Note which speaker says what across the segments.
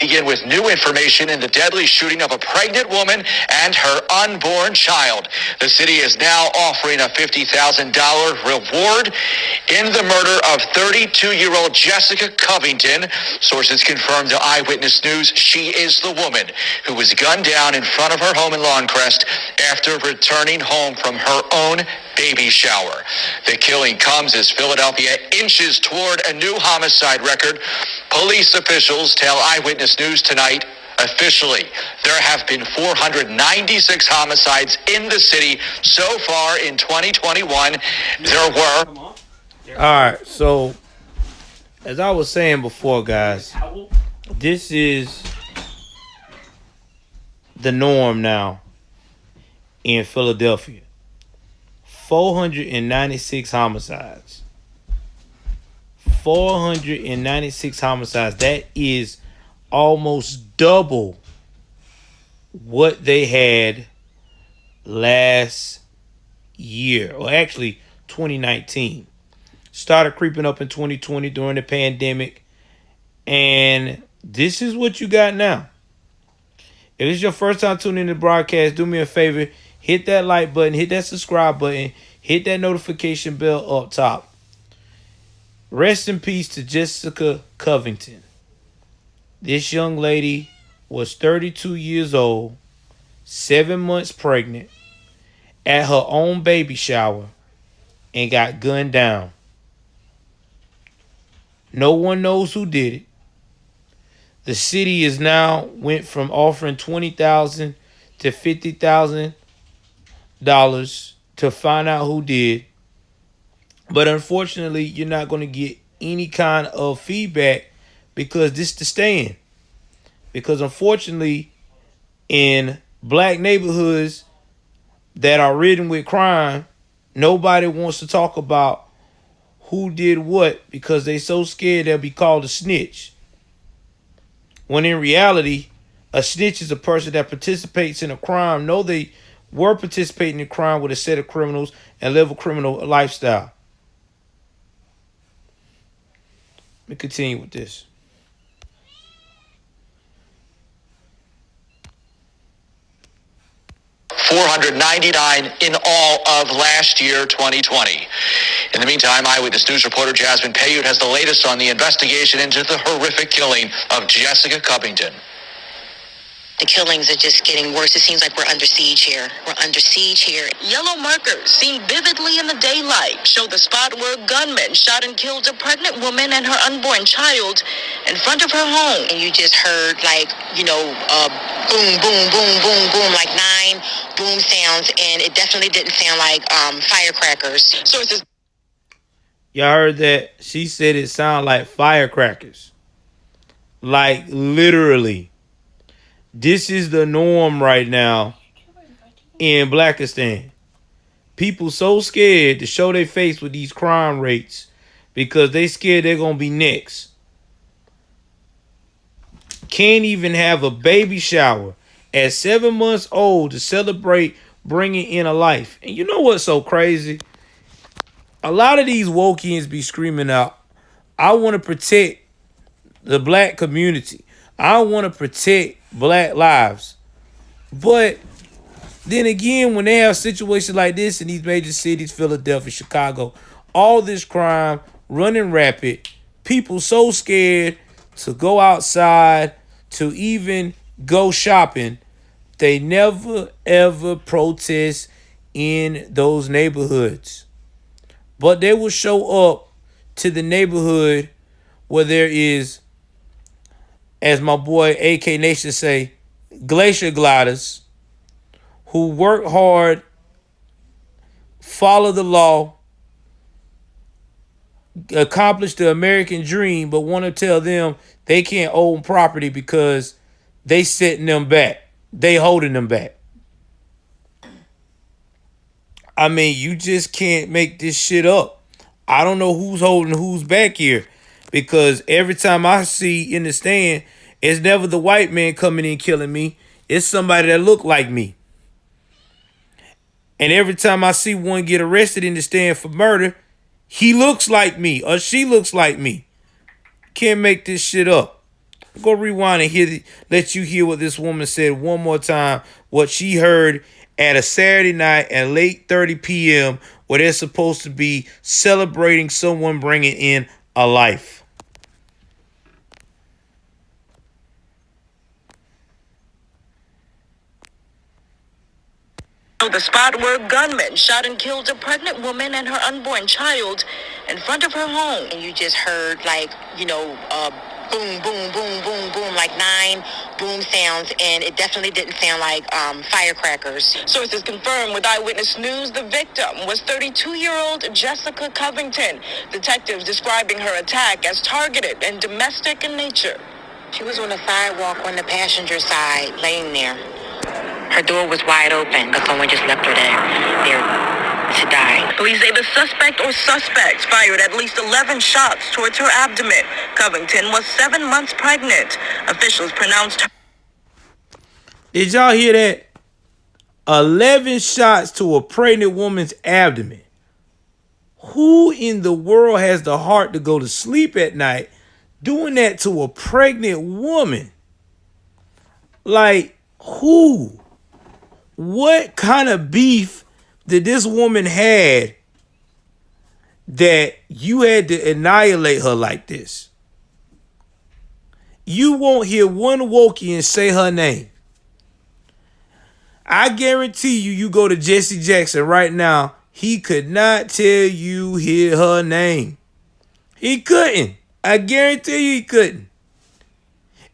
Speaker 1: Begin with new information in the deadly shooting of a pregnant woman and her unborn child. The city is now offering a $50,000 reward in the murder of 32-year-old Jessica Covington. Sources confirmed to Eyewitness News she is the woman who was gunned down in front of her home in Lawncrest after returning home from her own baby shower. The killing comes as Philadelphia inches toward a new homicide record. Police officials tell Eyewitness News tonight, officially, there have been 496 homicides in the city so far in 2021. There were.
Speaker 2: All right, so as I was saying before, guys, this is the norm now in Philadelphia. 496 homicides. 496 homicides. That is almost double what they had last year, or actually 2019. Started creeping up in 2020 during the pandemic, and this is what you got now. If it's your first time tuning in to the broadcast, do me a favor, hit that like button, hit that subscribe button, hit that notification bell up top. Rest in peace to Jessica Covington. This young lady was 32 years old, 7 months pregnant, at her own baby shower, and got gunned down. No one knows who did it. The city is now went from offering $20,000 to $50,000 to find out who did. But unfortunately, you're not going to get any kind of feedback because this is the stand. Because unfortunately, in black neighborhoods that are ridden with crime, nobody wants to talk about who did what because they so scared they'll be called a snitch. When in reality, a snitch is a person that participates in a crime, know they were participating in crime with a set of criminals and live a criminal lifestyle. Let me continue with this.
Speaker 1: $499 in all of last year, 2020. In the meantime, Eyewitness News reporter Jasmine Payute has the latest on the investigation into the horrific killing of Jessica Covington.
Speaker 3: The killings are just getting worse. It seems like we're under siege here. We're under siege here. Yellow markers seen vividly in the daylight show the spot where gunmen shot and killed a pregnant woman and her unborn child in front of her home. And you just heard boom, boom, boom, boom, boom, like 9 boom sounds. And it definitely didn't sound like firecrackers. Sources.
Speaker 2: Y'all heard that? She said it sounded like firecrackers. Like literally. This is the norm right now in Blackistan. People so scared to show their face with these crime rates because they scared they're going to be next. can't even have a baby shower at 7 months old to celebrate bringing in a life. And you know what's so crazy? A lot of these wokians be screaming out, I want to protect the black community. I want to protect black lives. But then again, when they have situations like this in these major cities, Philadelphia, Chicago, all this crime running rapid, people so scared to go outside, to even go shopping, they never ever protest in those neighborhoods. But they will show up to the neighborhood where there is, as my boy AK Nation say, glacier gliders who work hard, follow the law, accomplish the American dream, but want to tell them they can't own property because they setting them back. They holding them back. I mean, you just can't make this shit up. I don't know who's holding who's back here, because every time I see in the stand, it's never the white man coming in killing me. It's somebody that look like me. And every time I see one get arrested in the stand for murder, he looks like me or she looks like me. Can't make this shit up. Go rewind and let you hear what this woman said one more time. What she heard at a Saturday night at late 30 p.m. where they're supposed to be celebrating someone bringing in a life.
Speaker 3: The spot where gunmen shot and killed a pregnant woman and her unborn child in front of her home. And you just heard boom, boom, boom, boom, boom, like 9 boom sounds, and it definitely didn't sound like firecrackers. Sources confirm with Eyewitness News the victim was 32-year-old Jessica Covington. Detectives describing her attack as targeted and domestic in nature. She was on the sidewalk on the passenger side, laying there. Her door was wide open, but someone just left her there to die. Police say the suspect or suspects fired at least 11 shots towards her abdomen. Covington was 7 months pregnant. Officials pronounced her.
Speaker 2: Did y'all hear that? 11 shots to a pregnant woman's abdomen. Who in the world has the heart to go to sleep at night doing that to a pregnant woman? Like, who? What kind of beef did this woman had that you had to annihilate her like this? You won't hear one Wokian say her name. I guarantee you go to Jesse Jackson right now, he could not tell you her name. He couldn't. I guarantee you he couldn't.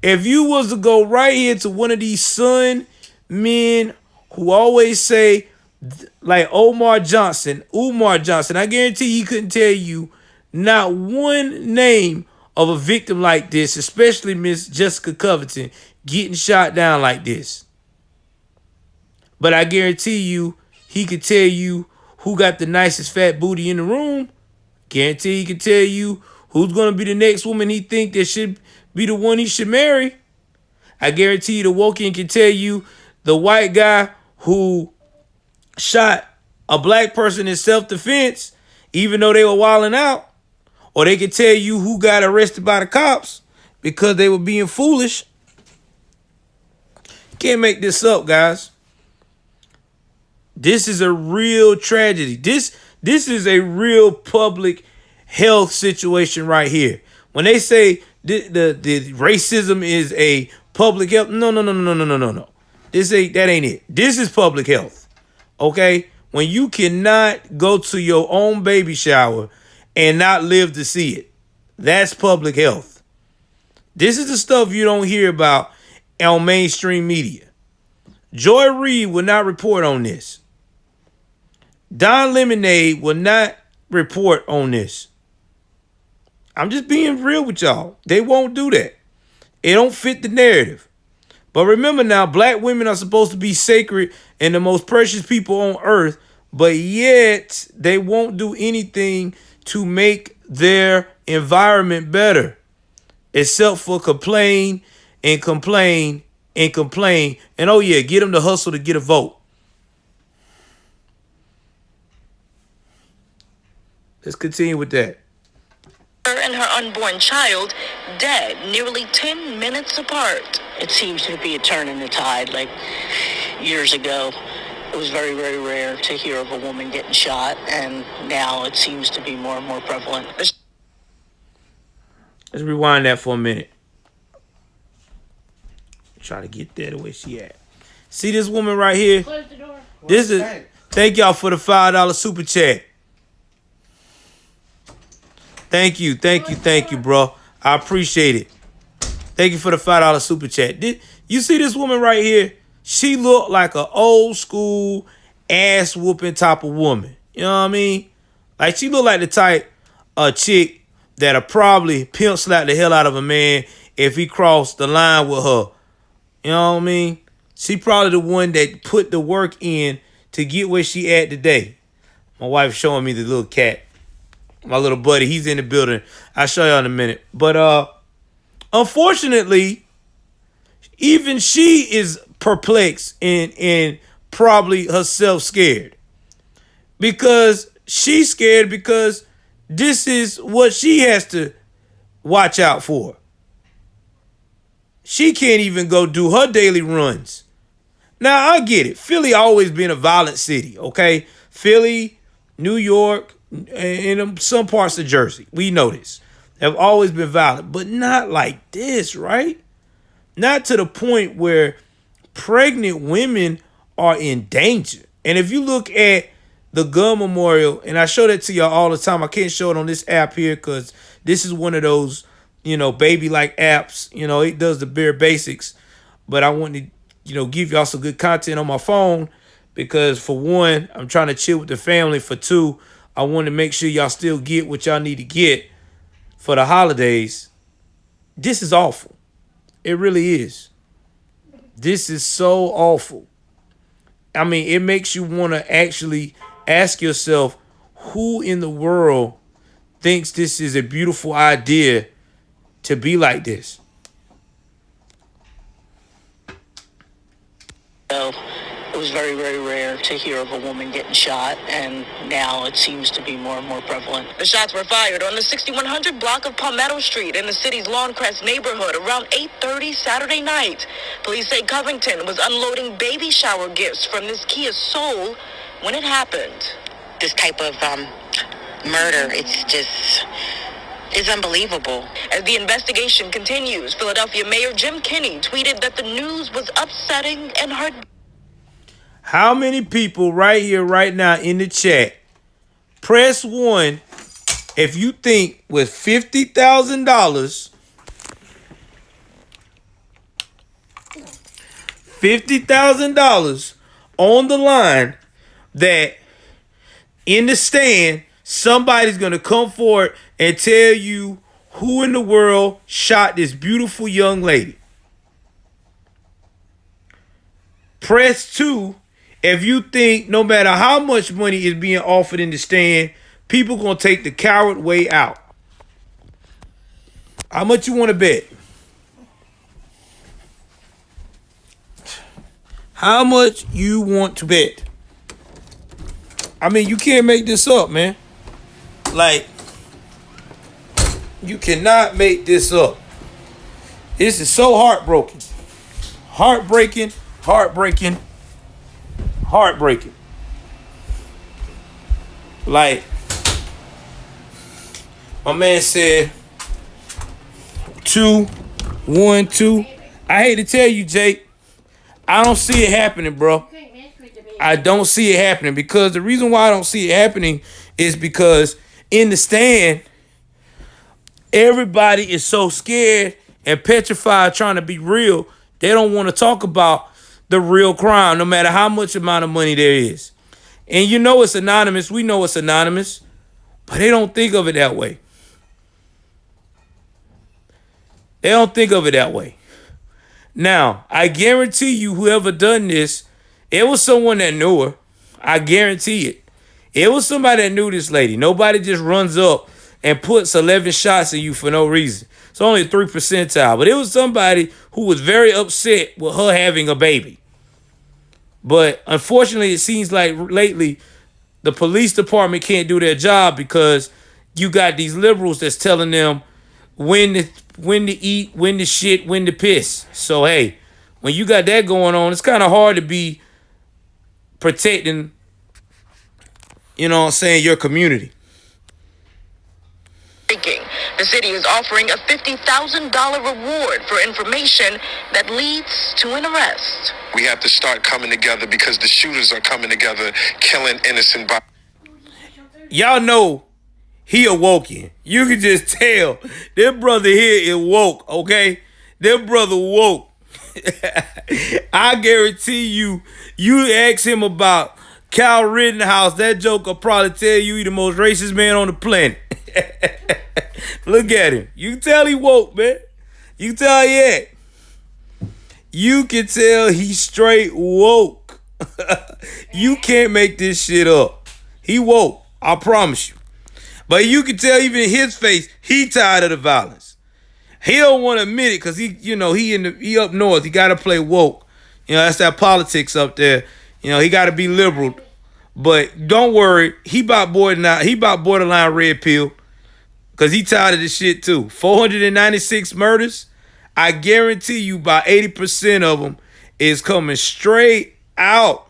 Speaker 2: If you was to go right here to one of these Sun men who always say, like Umar Johnson, I guarantee he couldn't tell you not one name of a victim like this, especially Miss Jessica Covington getting shot down like this. But I guarantee you he could tell you who got the nicest fat booty in the room. Guarantee he could tell you who's going to be the next woman he think that should be the one he should marry. I guarantee you the Wokian can tell you the white guy who shot a black person in self-defense, even though they were wilding out. Or they could tell you who got arrested by the cops because they were being foolish. Can't make this up, guys. This is a real tragedy. This is a real public health situation right here. When they say the racism is a public health, no. That ain't it. This is public health. Okay? When you cannot go to your own baby shower and not live to see it, that's public health. This is the stuff you don't hear about on mainstream media. Joy Reid will not report on this. Don Lemonade will not report on this. I'm just being real with y'all. They won't do that. It don't fit the narrative. But remember now, black women are supposed to be sacred and the most precious people on earth, but yet they won't do anything to make their environment better, except for complain and complain and oh yeah, get them to hustle to get a vote. Let's continue with that.
Speaker 3: Her and her unborn child dead nearly 10 minutes apart.
Speaker 4: It seems to be a turn in the tide. Like years ago, it was very, very rare to hear of a woman getting shot, and now it seems to be more and more prevalent.
Speaker 2: Let's rewind that for a minute. Try to get there the way she at. See this woman right here?
Speaker 4: Close the door.
Speaker 2: Thank y'all for the $5 super chat. Thank you, bro. I appreciate it. Thank you for the $5 super chat. You see this woman right here? She looked like an old school ass whooping type of woman. You know what I mean? Like she looked like the type of chick that'll probably pimp slap the hell out of a man if he crossed the line with her. You know what I mean? She probably the one that put the work in to get where she at today. My wife showing me the little cat. My little buddy, he's in the building. I'll show y'all in a minute. But unfortunately, even she is perplexed and probably herself scared. Because she's scared because this is what she has to watch out for. She can't even go do her daily runs. Now, I get it. Philly always been a violent city, okay? Philly, New York, and some parts of Jersey. We know this. Have always been violent, but not like this, right? Not to the point where pregnant women are in danger. And if you look at the gun memorial, and I show that to y'all all the time. I can't show it on this app here because this is one of those, baby-like apps. It does the bare basics. But I want to, give y'all some good content on my phone because, for one, I'm trying to chill with the family. For two, I want to make sure y'all still get what y'all need to get for the holidays. This is awful. It really is. This is so awful. I mean, it makes you want to actually ask yourself, who in the world thinks this is a beautiful idea to be like this?
Speaker 4: So it was very, very rare to hear of a woman getting shot, and now it seems to be more and more prevalent.
Speaker 3: The shots were fired on the 6100 block of Palmetto Street in the city's Lawncrest neighborhood around 8:30 Saturday night. Police say Covington was unloading baby shower gifts from this Kia Soul when it happened.
Speaker 5: This type of murder, it's unbelievable.
Speaker 3: As the investigation continues, Philadelphia Mayor Jim Kenney tweeted that the news was upsetting and heart.
Speaker 2: How many people right here, right now in the chat, press 1 if you think with $50,000, $50,000 on the line, that in the stand, somebody's going to come forward and tell you who in the world shot this beautiful young lady. Press 2 if you think no matter how much money is being offered in the stand, people going to take the coward way out. How much you want to bet? How much you want to bet? I mean, you can't make this up, man. Like, you cannot make this up. This is so heartbreaking. Heartbreaking. Like, my man said 2, 1, 2. I hate to tell you, Jake, I don't see it happening, bro. I don't see it happening because the reason why I don't see it happening is because in the stand, everybody is so scared and petrified trying to be real. They don't want to talk about the real crime, no matter how much amount of money there is. And you know it's anonymous. We know it's anonymous, but they don't think of it that way. They don't think of it that way. Now, I guarantee you whoever done this, it was someone that knew her. I guarantee it. It was somebody that knew this lady. Nobody just runs up and puts 11 shots in you for no reason. It's only a 3 percentile. But it was somebody who was very upset with her having a baby. But unfortunately, it seems like lately the police department can't do their job because you got these liberals that's telling them when to eat, when to shit, when to piss. So, hey, when you got that going on, it's kind of hard to be protecting, you know what I'm saying, your community.
Speaker 3: The city is offering a $50,000 reward for information that leads to an arrest.
Speaker 6: We have to start coming together because the shooters are coming together, killing innocent bodies.
Speaker 2: Y'all know he awoken. You can just tell that brother here is woke, okay? That brother woke. I guarantee you ask him about Kyle Rittenhouse, that joker probably tell you he the most racist man on the planet. Look at him. You can tell he woke, man. You can tell You can tell he straight woke. You can't make this shit up. He woke. I promise you. But you can tell even in his face, he tired of the violence. He don't want to admit it because he up north. He got to play woke. That's that politics up there. He got to be liberal. But don't worry, he about borderline red pill because he tired of this shit too. 496 murders. I guarantee you about 80% of them is coming straight out.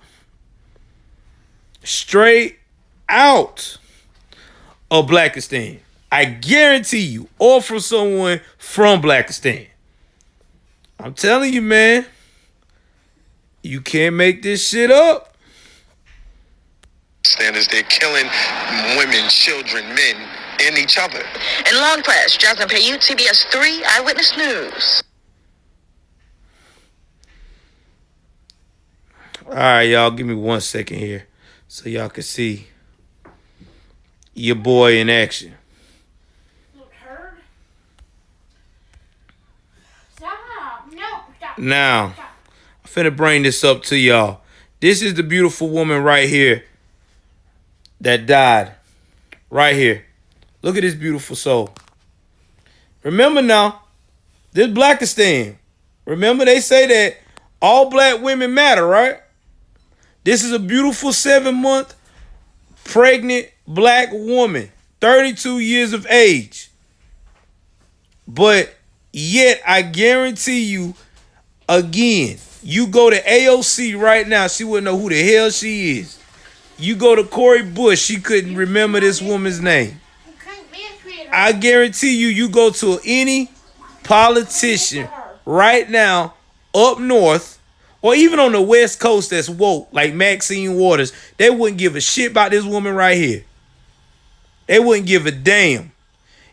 Speaker 2: Straight out of Blackistan. I guarantee you, or from someone from Blackistan. I'm telling you, man, you can't make this shit up.
Speaker 6: Standards, they're killing women, children, men, and each other.
Speaker 3: In Long Clash, Jasmine Payute, CBS 3 Eyewitness News.
Speaker 2: All right, y'all, give me 1 second here so y'all can see your boy in action. Now, I'm finna bring this up to y'all. This is the beautiful woman right here that died. Right here. Look at this beautiful soul. Remember now, this Blackistan. Remember they say that all black women matter, right? This is a beautiful 7-month pregnant black woman, 32 years of age. But yet, I guarantee you, again, you go to AOC right now, she wouldn't know who the hell she is. You go to Cori Bush, she couldn't remember this woman's name. I guarantee you go to any politician right now up north or even on the West Coast that's woke, like Maxine Waters, they wouldn't give a shit about this woman right here. They wouldn't give a damn.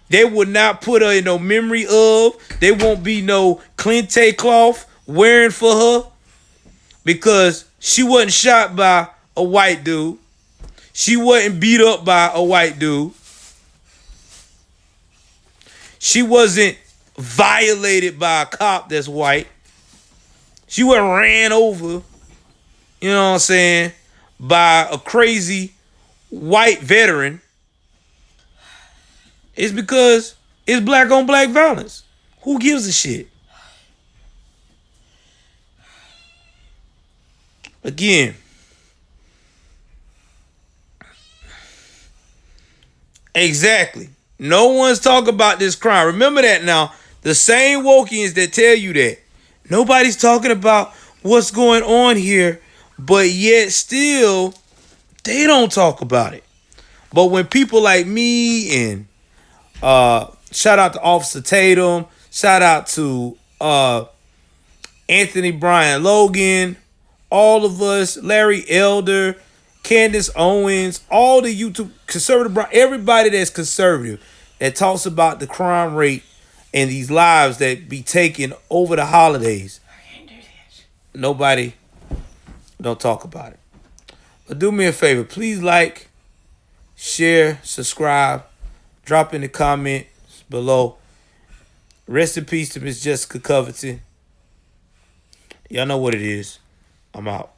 Speaker 2: They would not put her in no memory of. There won't be no Clente cloth wearing for her because she wasn't shot by a white dude. She wasn't beat up by a white dude. She wasn't violated by a cop that's white. She wasn't ran over, you know what I'm saying, by a crazy white veteran. It's because it's black on black violence. Who gives a shit? Again, exactly. No one's talking about this crime. Remember that now. The same wokians that tell you that. Nobody's talking about what's going on here, but yet still, they don't talk about it. But when people like me and shout out to Officer Tatum, shout out to Anthony Brian Logan, all of us, Larry Elder, Candace Owens, all the YouTube conservative, everybody that's conservative that talks about the crime rate and these lives that be taken over the holidays. Nobody don't talk about it. But do me a favor, please like, share, subscribe, drop in the comments below. Rest in peace to Miss Jessica Covington. Y'all know what it is. I'm out.